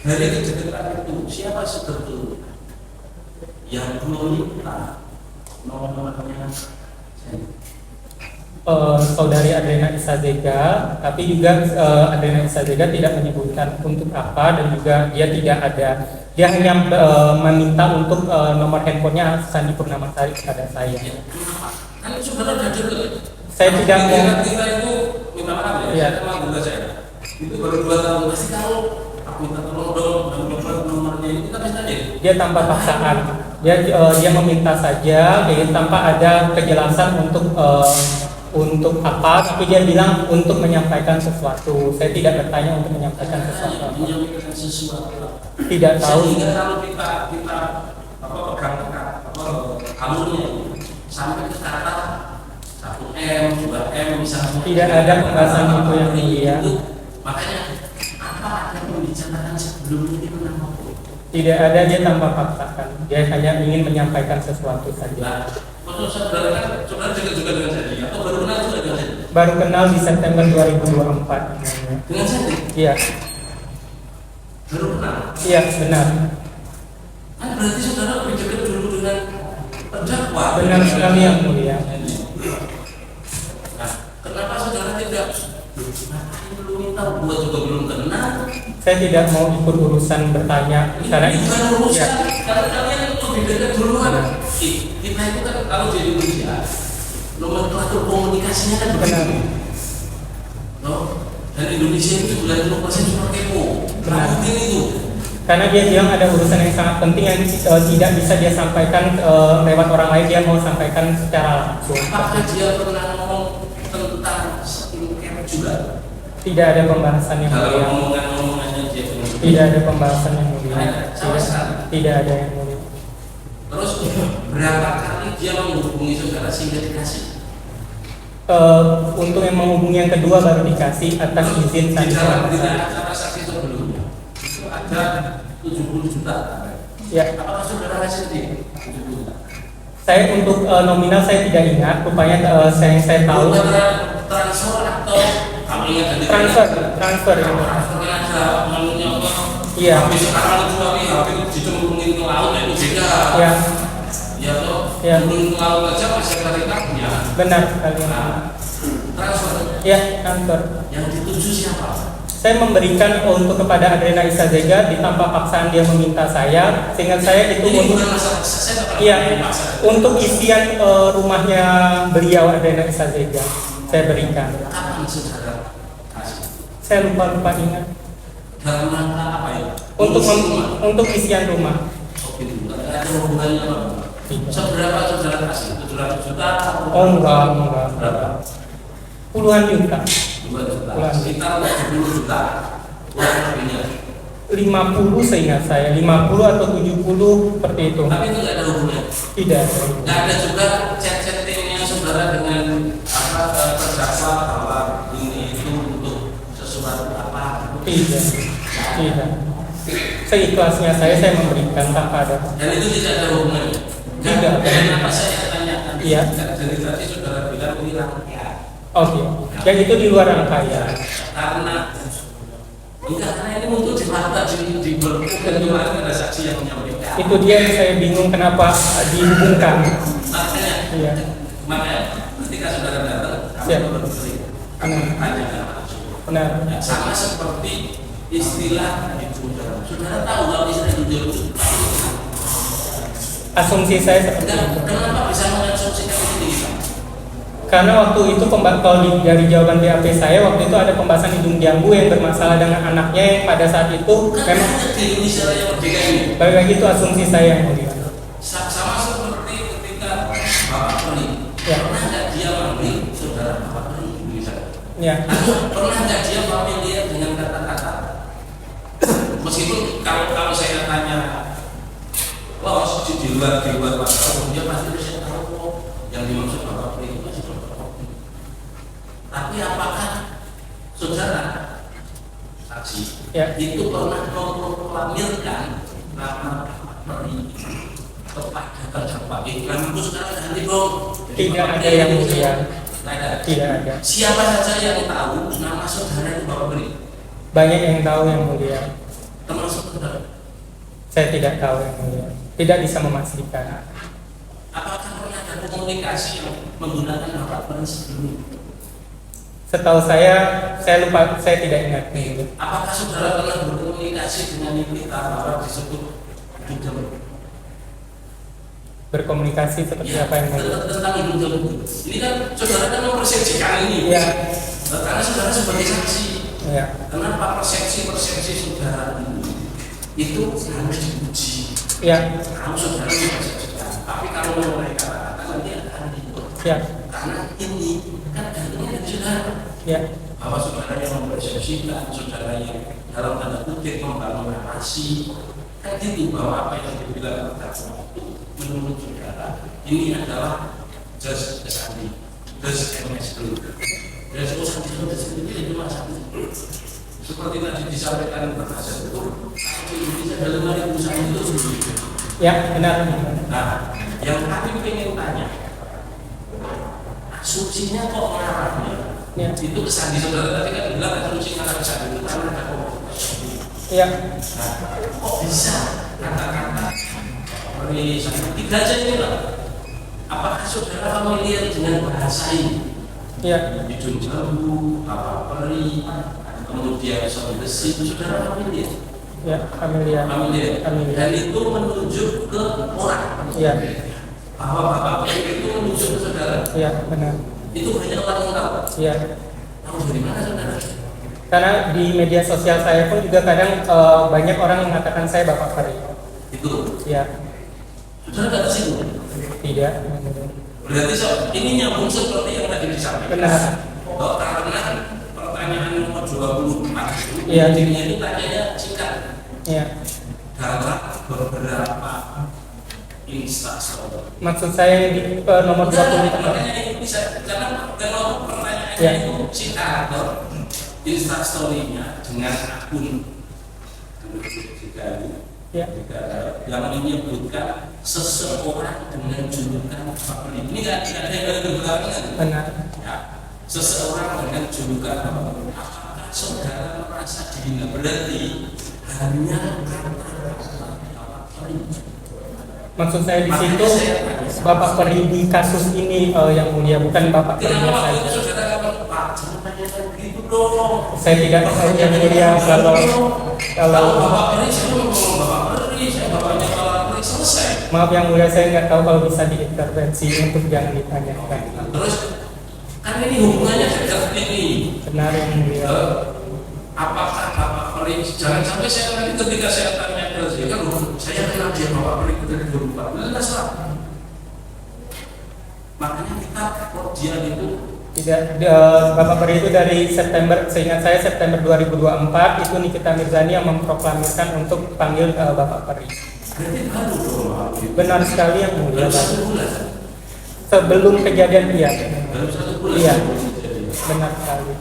B: Dari kejadian itu siapa sebetulnya yang belum minta nomornya?
D: Saudari Adrena Isazega, tapi juga Adrena Isazega tidak menyebutkan untuk apa dan juga dia tidak ada, dia hanya meminta untuk nomor handphonenya Sandi Purnamasari kepada saya.
B: Kenapa? Kan saudara udah dengar.
D: Saya tidak mau.
B: Kita itu minta maaf ya,
D: Iya.
B: saya memang juga saya. Itu baru 2 tahun pasti kalau aku minta tolong dong nomornya ini kita pasti aja.
D: Dia tanpa paksaan, dia meminta saja, dia tanpa ada kejelasan untuk apa, tapi dia bilang untuk menyampaikan sesuatu. Saya tidak bertanya untuk menyampaikan sesuatu.
B: Menyampaikan sesuatu.
D: Tidak tahu.
B: Sehingga kalau kita pegang alurnya sampai ke kata 1M, 2M misalnya.
D: Tidak ada pembahasan itu yang mulia.
B: Makanya apa yang membicarakan sebelum ini kenapa?
D: Tidak ada, dia tanpa paksaan. Dia hanya ingin menyampaikan sesuatu saja.
B: Nah, kalau saudara kan saudara juga dengan saya atau baru kenal juga dengan saya?
D: Baru kenal di September 2024.
B: Dengan saya?
D: Iya,
B: Baru kenal.
D: iya benar.
B: Kan berarti saudara lebih dekat dulu dengan terdakwa.
D: Benar sekali yang mulia.
B: Nah, kenapa saudara tidak? Ngapain belum minta buat juga belum kenal?
D: Saya tidak mau ikut urusan bertanya karena
B: Ini bukan urusan,
D: ya,
B: karena kalian lebih dekat duluan. Kita itu kan kalau di Indonesia nomenklatur komunikasinya kan
D: benar.
B: begitu. No? Dan Indonesia itu 90% cuma kepo.
D: Benar.
B: Mungkin itu.
D: Karena dia bilang ada urusan yang sangat penting yang tidak bisa dia sampaikan lewat orang lain, dia mau sampaikan secara langsung.
B: Apakah dia pernah ngomong tentang skincare juga?
D: Tidak ada pembahasan yang
B: Kalau
D: mulia.
B: omongannya dia dengan
D: Tidak ada pembahasan yang mulia.
B: Sama sekali.
D: Tidak ada yang mulia.
B: Terus berapa kali dia menghubungi saudara sehingga dikasih?
D: Untuk yang menghubungi yang kedua baru dikasih atas izin
B: Di
D: Sandi
B: dalam
D: Purnamasari.
B: acara saksi sebelumnya itu ada 70 juta.
D: Ya,
B: Apakah saudara kasih dia 70 juta?
D: saya untuk nominal saya tidak ingat. Rupanya saya tahu
B: Saudara transfer atau kamu ingat dari
D: transfer itu.
B: transfernya ada namanya apa?
D: Iya.
B: Habis sekarang kecuali habis dicemplungin ke laut itu juga.
D: Ya,
B: Ya toh.
D: Iya.
B: Cemplungin ke laut aja masih ada rekapnya.
D: benar sekali.
B: Nah, transfer
D: Ya, transfer.
B: yang dituju siapa?
D: Saya memberikan untuk kepada Adrena Isazega tanpa paksaan dia meminta saya, sehingga saya itu
B: Ini
D: untuk
B: bukan masalah saya tak pernah
D: iya
B: dipaksa.
D: untuk isian rumahnya beliau Adrena Isazega saya berikan.
B: Kapan saudara kasih?
D: Saya lupa ingat
B: Dalam rangka apa ya?
D: untuk
B: Ngurus rumah.
D: untuk isian rumah.
B: Oh gitu. Nggak ada hubungannya apa?
D: Tidak.
B: Seberapa saudara kasih? 700 juta?
D: Oh enggak.
B: Berapa?
D: Puluhan juta.
B: 2 juta.
D: Puluhan.
B: Sekitar 70 juta. Kurang lebihnya.
D: 50 seingat saya, 50 atau 70 seperti itu.
B: Tapi itu nggak ada hubungannya.
D: Tidak.
B: Nggak ada juga chat-chattingnya saudara dengan apa terdakwa bahwa ini itu untuk sesuatu apa?
D: Tidak. Tidak. Seikhlasnya saya memberikan tanpa ada.
B: Dan itu tidak ada hubungannya.
D: Tidak.
B: Kenapa saya tanyakan?
D: Iya.
B: Jadi tadi saudara bilang ini rangkaian.
D: Oke. Yang itu di luar rangkaian.
B: Karena enggak, karena ini untuk difakta di kemarin ada saksi yang menyampaikan.
D: Itu dia yang saya bingung kenapa dihubungkan.
B: Makanya,
D: Iya.
B: makanya ketika saudara datang,
D: Siap.
B: kami berpikir,
D: Benar.
B: tanyakan langsung.
D: Benar.
B: Ya, sama seperti istilah itu. Saudara tahu kalau istilah itu
D: Asumsi saya seperti itu.
B: kenapa bisa mengasumsikan ini?
D: Karena waktu itu kalau dari jawaban BAP saya waktu itu ada pembahasan hidung jambu yang bermasalah dengan anaknya yang pada saat itu
B: Kan
D: memang
B: ada di Indonesia Raya Merdeka ini.
D: balik lagi itu asumsi saya yang mulia.
B: Sama seperti ketika Bapak Tony
D: Ya.
B: pernah nggak
D: Ya.
B: Pernah nggak dia familiar dengan kata-kata? Meskipun kalau saya tanya, los di luar masalah, dia pasti bisa tahu kok yang dimaksud Bapak Pri itu masih Bapak Pri. Tapi apakah saudara saksi itu pernah memproklamirkan nama Bapak Pri kepada terdakwa? Kamu sekarang ganti dong.
D: Tidak ada yang mulia. Tidak ada.
B: Siapa saja yang tahu nama saudara itu Bapak Pri?
D: Banyak yang tahu yang mulia.
B: Termasuk saudara.
D: Saya tidak tahu yang mulia. Tidak bisa memastikan.
B: Apakah pernah ada komunikasi yang menggunakan Bapak Pri sebelumnya?
D: Setahu saya lupa, saya tidak ingat.
B: Apakah saudara pernah berkomunikasi dengan kita Bapak disebut Dudem?
D: Berkomunikasi seperti apa yang mulia?
B: Tentang Dudem. Ini kan saudara kan mempersepsikan ini.
D: Iya.
B: Karena saudara sebagai saksi.
D: Iya.
B: Kenapa persepsi saudara ini itu harus diuji?
D: Iya.
B: Kamu saudara mempersepsikan. Tapi kalau mulai kata-kata nanti akan diuji.
D: Iya.
B: Karena ini kan datangnya dari saudara.
D: Iya.
B: Bahwa saudara yang mempersepsikan, saudara yang dalam tanda kutip membangun narasi, kan gitu bahwa apa yang dibilang terdakwa itu menurut saudara ini adalah just kesandi, just MS dulu, just ini cuma satu. Seperti tadi disampaikan bahasa itu, di Indonesia dalam 2001 itu sendiri.
D: Ya, benar.
B: Nah, yang kami ingin tanya, asumsinya kok ngarahnya?
D: Ya.
B: Itu kesandi saudara tadi kan bilang asumsi ngarah kesandi itu karena ada komunikasi.
D: Iya.
B: Nah, kok bisa kata-kata seperti tiga aja ini lah? Apakah saudara familiar dengan bahasa ini?
D: Iya.
B: Hidung jambu, Bapak Pri, kemudian soal besi, saudara familiar?
D: Ya, familiar.
B: Dan itu menunjuk ke orang.
D: Iya.
B: Bahwa Bapak Pri itu menunjuk ke saudara.
D: Iya, benar.
B: Itu banyak orang yang tahu.
D: Iya.
B: Tahu dari mana saudara?
D: Karena di media sosial saya pun juga kadang banyak orang yang mengatakan saya Bapak Pri.
B: Itu.
D: Iya.
B: Saudara nggak tersinggung?
D: Tidak.
B: Berarti ini nyambung seperti yang tadi disampaikan.
D: Benar.
B: Oh, karena pertanyaan nomor 24 itu,
D: Iya.
B: intinya itu tanyanya singkat.
D: Iya.
B: Dalam beberapa instastory.
D: Maksud saya di nomor 20 itu.
B: Makanya ini bisa, karena kalau pertanyaannya
D: Ya.
B: itu singkat, instastory-nya dengan akun
D: Ya.
B: yang menyebutkan seseorang dengan julukan Bapak Pri. Ini nggak ada yang ada belakangnya.
D: Benar.
B: Ya, seseorang dengan julukan Bapak Pri. Apakah saudara merasa dihina? Berarti hanya kata Bapak Pri.
D: Maksud saya di situ Bapak Pri di kasus ini yang mulia, bukan Bapak Pri
B: Kenapa waktu itu
D: saja.
B: saudara kapan Pak? Jangan tanyakan begitu dong.
D: Saya tidak tahu yang mulia kalau
B: Kalau Bapak Pri, saya mau ngomong Bapak Pri, saya bapaknya Bapak Pri, selesai.
D: maaf yang mulia, saya nggak tahu kalau bisa diintervensi untuk jangan ditanyakan.
B: Terus kan ini hubungannya dekat ini.
D: Benar yang mulia.
B: Apakah Bapak Pri, jangan sampai saya nanti ketika saya tanya ke dia kan saya kenal dia Bapak Pri dari 2014 lah. Makanya kita kok dia itu
D: Tidak, Bapak Pri itu dari September, seingat saya September 2024 itu Nikita Mirzani yang memproklamirkan untuk panggil Bapak Pri.
B: berarti baru dong Bapak Pri.
D: Benar sekali yang mulia.
B: Baru 1 bulan.
D: Sebelum kejadian dia.
B: Baru 1 bulan.
D: Iya.
B: Jadi.
D: Benar sekali.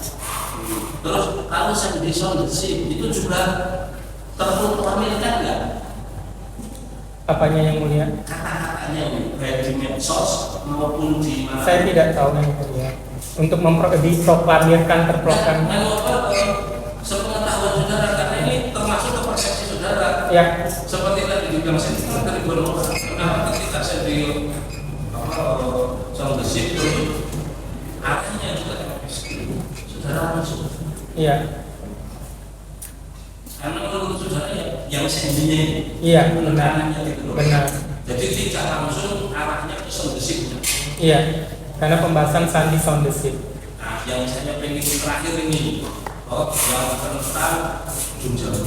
B: Terus kalau Sandy Soundesi itu juga terproklamirkan nggak?
D: Apanya yang mulia?
B: Kata-katanya ini baik di medsos maupun di mana?
D: Saya tidak tahu yang mulia. Untuk diproklamirkan terproklamirkan.
B: Sepengetahuan saudara karena ini termasuk ke persepsi saudara.
D: Ya.
B: Seperti tadi dibilang saya itu dari Bono. Karena ketika saya di Soundesi itu artinya juga saudara masuk.
D: Iya.
B: Karena menurut saudara yang sendinya ini.
D: Iya, benar. Benar.
B: Jadi tidak langsung arahnya ke Soundesi.
D: Iya. Karena pembahasan Sandi Soundesi.
B: Nah, yang saya pengen terakhir ini, yang tentang Junjau.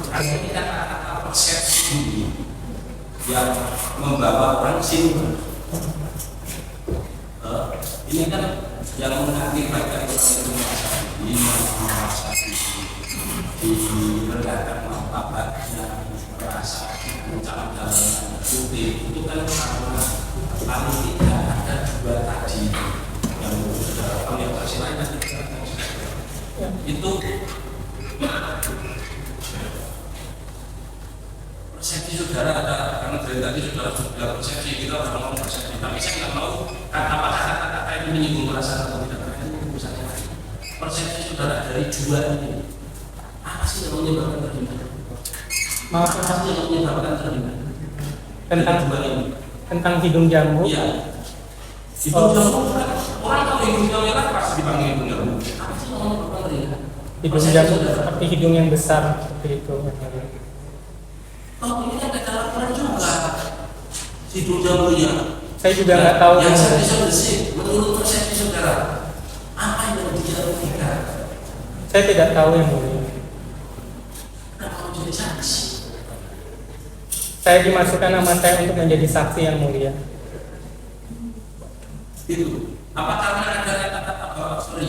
B: Karena ini kan kata persepsi yang membawa orang sini. Ini kan yang mengakibatkan orang itu merasa direndahkan martabatnya, merasa mencari dalam putih, itu kan karena paling tidak ada dua tadi yang saudara punya versi lain nanti itu persepsi saudara ada, karena dari tadi saudara sudah persepsi, kita sudah ngomong persepsi, tapi saya nggak mau apakah kata-kata itu menyinggung perasaan atau tidak, karena itu urusan yang lain. Persepsi saudara dari dua ini apa sih yang menyebabkan terhindar?
D: Maaf,
B: Apa sih yang menyebabkan terhindar?
D: tentang hidung jambu.
B: Iya. Hidung jambu kan orang kalau hidung jambu merah pasti dipanggil hidung jambu. Apa sih yang menyebabkan terhindar?
D: Hidung jambu seperti hidung yang besar seperti itu.
B: Oh, ini kan ada laporan juga. Hidung jambunya.
D: Saya juga nggak tahu.
B: Yang saya bisa bersih, menurut persepsi saudara, apa yang dia lakukan?
D: Saya tidak tahu yang mulia.
B: Kenapa mau jadi saksi?
D: Saya dimasukkan nama saya untuk menjadi saksi yang mulia.
B: Itu. Apa karena ada kata-kata Bapak Peri?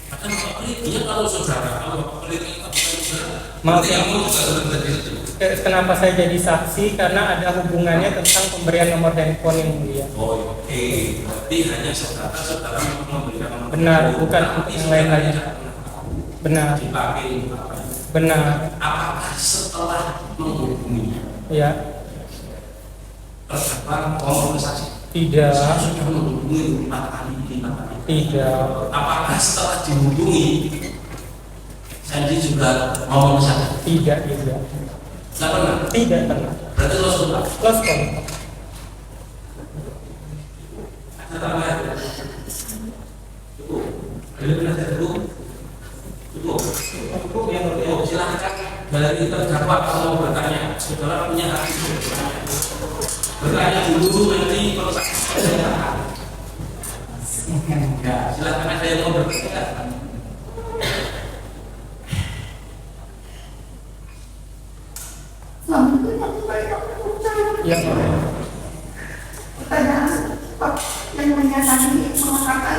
B: Kata Bapak Peri, dia kalau saudara, kalau Bapak Peri itu bukan saudara,
D: Maaf
B: berarti
D: ya.
B: kamu juga sudah menjadi itu.
D: Kenapa saya jadi saksi? Karena ada hubungannya tentang pemberian nomor handphone yang mulia.
B: Oh, oke. Berarti hanya saudara memberikan nomor.
D: Benar, bukan untuk yang lain lagi. Benar,
B: Dipakai apa?
D: benar.
B: Apakah setelah menghubungi
D: Ya,
B: terdakwa ngomong ke saksi?
D: tidak,
B: Saya sudah menghubungi 4 kali, 5 kali.
D: tidak,
B: Apakah setelah dihubungi Sandy juga ngomong ke saksi?
D: tidak juga.
B: Nggak pernah.
D: Tidak pernah.
B: Berarti lo sudah.
D: Lost kontak.
B: Ada tambahan? Cukup. Ada penasihat hukum? Cukup. Cukup yang bertemu. Silahkan dari terdakwa kalau mau bertanya. Saudara punya hak untuk bertanya. Bertanya dulu nanti kalau saksi saya. Ya, silahkan ada yang mau bertanya.
D: Ya,
G: pertanyaan Pak yang menyatakan mengatakan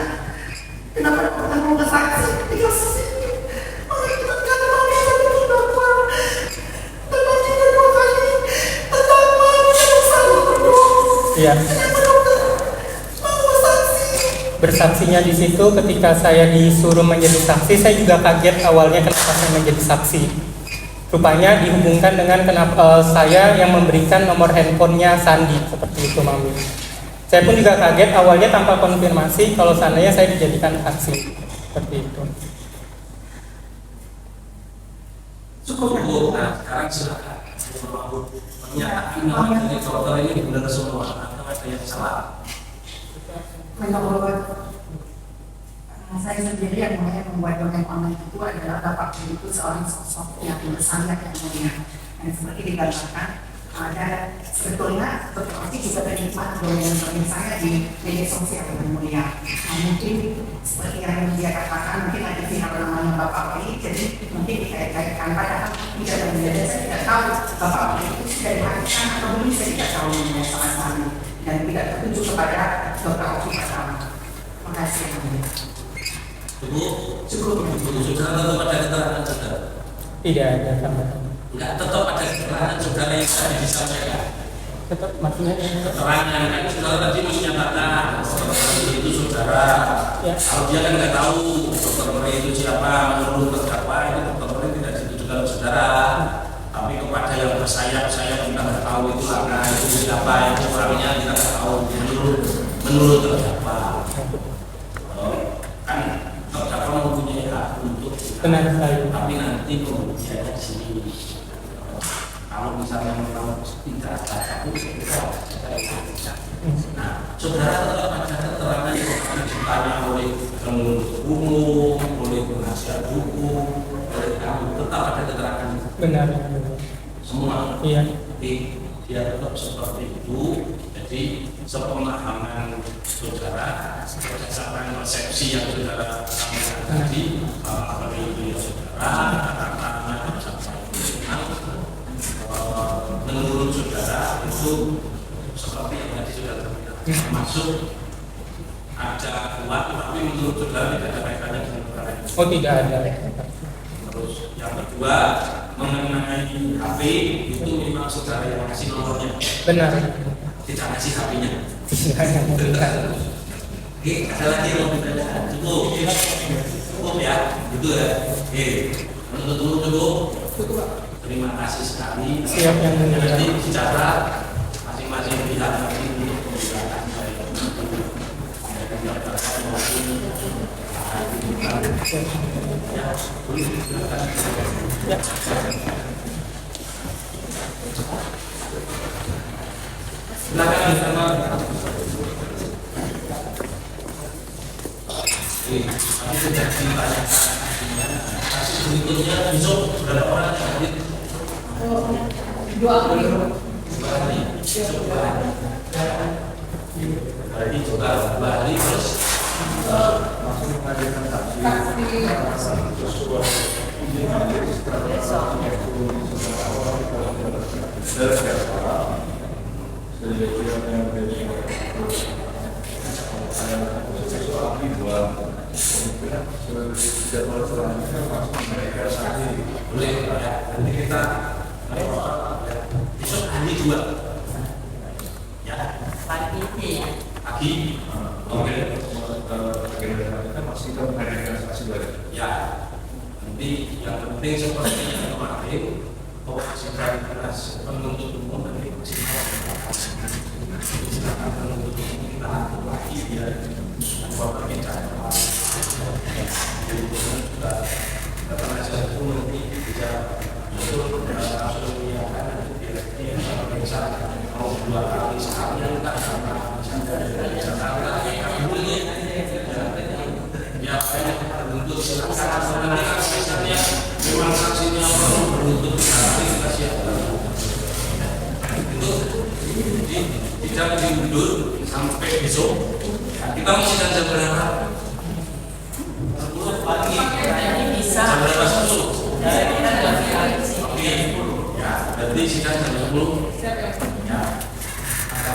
G: kenapa ketemu ke saksi ketika saksi orang kita tidak mau satu terdakwa tetapi kedua kali terdakwa tidak selalu berdua
D: ya.
G: mau saksi
D: Bersaksinya di situ ketika saya disuruh menjadi saksi, saya juga kaget awalnya kenapa saya menjadi saksi. Rupanya dihubungkan dengan kenapa saya yang memberikan nomor handphonenya Sandi, seperti itu Mami. Saya pun juga kaget awalnya tanpa konfirmasi kalau seandainya saya dijadikan saksi, seperti itu.
B: Cukup. Nah, sekarang silakan. Menyatakan nama dari dokter ini benar semua atau ada yang salah?
G: menurut saya sendiri yang membuat domain online itu adalah Bapak itu seorang sosok yang sangat yang mulia, dan seperti digambarkan ada sebetulnya seperti juga penikmat domain saya di media sosial yang mulia. Nah, mungkin seperti yang dia katakan mungkin ada pihak namanya Bapak ini, jadi mungkin dikait-kaitkan padahal tidak berbeda. Saya tidak tahu Bapak itu sudah dihadirkan atau belum, saya tidak tahu mengenai sama sekali dan tidak tertuju kepada Dr. Oki pertama. Terima kasih yang mulia.
B: Cukup. Saudara tetap pada keterangan saudara.
D: Tidak ada tambahan.
B: Enggak, tetap ada keterangan saudara yang tadi disampaikan.
D: Tetap maksudnya
B: Keterangan kan saudara tadi mesti nyatakan seperti itu saudara.
D: Ya.
B: Kalau dia kan nggak tahu dokter Meri itu siapa, menurut terdakwa itu dokter Meri tidak ditujukan ke saudara. Tapi kepada yang bersayap kita nggak tahu itu karena itu siapa, itu orangnya kita nggak tahu. Menurut terdakwa. Kan terdakwa mempunyai hak untuk
D: benar sekali.
B: tapi nanti kemudian di sini kalau misalnya memang tidak ada nah saudara tetap ada keterangan yang ditanya oleh penuntut umum, oleh penasihat hukum, oleh kamu tetap ada keterangan
D: Benar.
B: semua.
D: Iya.
B: Jadi dia tetap seperti itu. Jadi sepemahaman saudara berdasarkan persepsi yang saudara sampaikan tadi apa itu ya saudara karena menurut saudara itu seperti yang tadi sudah termasuk ada tidak kuat, tapi menurut saudara tidak ada kaitannya dengan perkara ini.
D: Oh, tidak ada.
B: Terus yang kedua mengenai HP itu memang saudara yang kasih nomornya,
D: Benar.
B: tidak kasih HP-nya.
D: Benar.
B: Oke, ada lagi yang cukup ya, gitu ya. Oke, untuk cukup. Terima kasih sekali.
D: Siap yang mulia.
B: Nanti bicara masing-masing pihak nanti untuk pembicaraan saya.
D: Ya.
B: Silakan sama. Sudah ditanya. Kasih berikutnya besok berapa orang yang hadir?
G: 2 hari.
B: Berarti juga 2 hari terus
C: langsung menghadirkan saksi.
B: boleh ya. Nanti kita besok hari 2 ya
A: Pagi ini ya.
B: pagi. Oke.
C: Pastikan menghadirkan saksi baru.
B: Ya, nanti yang penting seperti yang kemarin sidang keras penuntut umum nanti silakan penuntut umum kita atur lagi ya bapak bicara. Jadi juga penasihat hukum nanti bisa betul langsung menyiapkan nanti dia bisa mau 2 kali sekalian kan sama Jakarta ya untuk silakan nanti kalau misalnya memang saksinya perlu beruntung nanti kita siapkan itu tidak diundur sampai besok. Kita mau sidang jam berapa? 10 pagi.
A: Ini bisa.
B: Jam berapa 10?
A: Kita nggak bisa.
B: Oke. Ya, berarti sidang jam 10. Ya.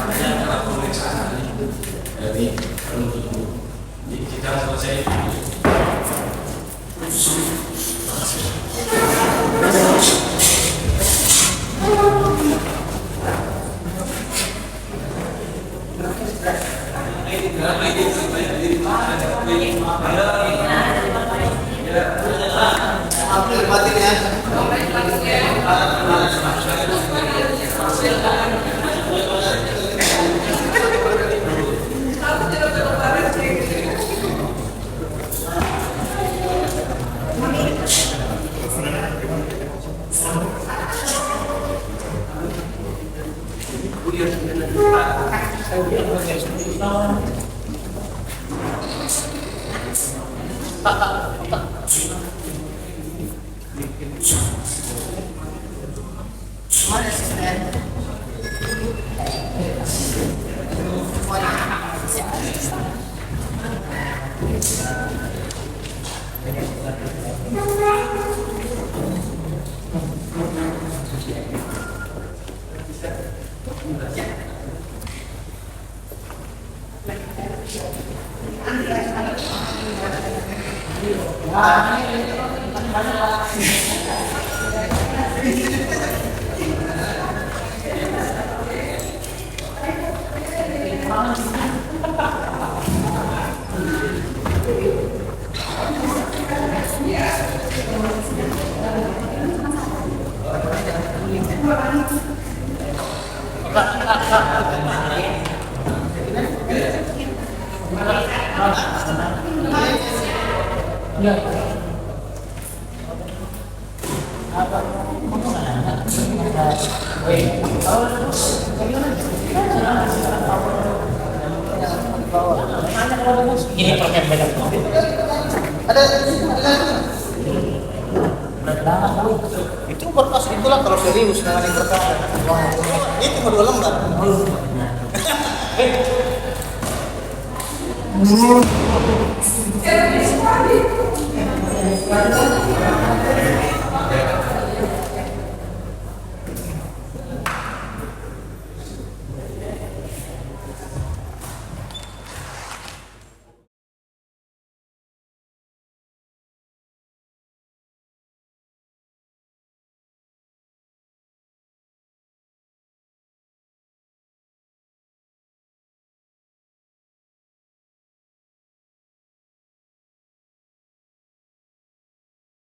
B: Makanya cara pemeriksaan dari penuntut umum. Jadi sidang selesai.
D: Ini program beda.
E: Itu berkas itulah kalau serius mengenai perkara. Ini cuma 2 lembar.
G: Sekali.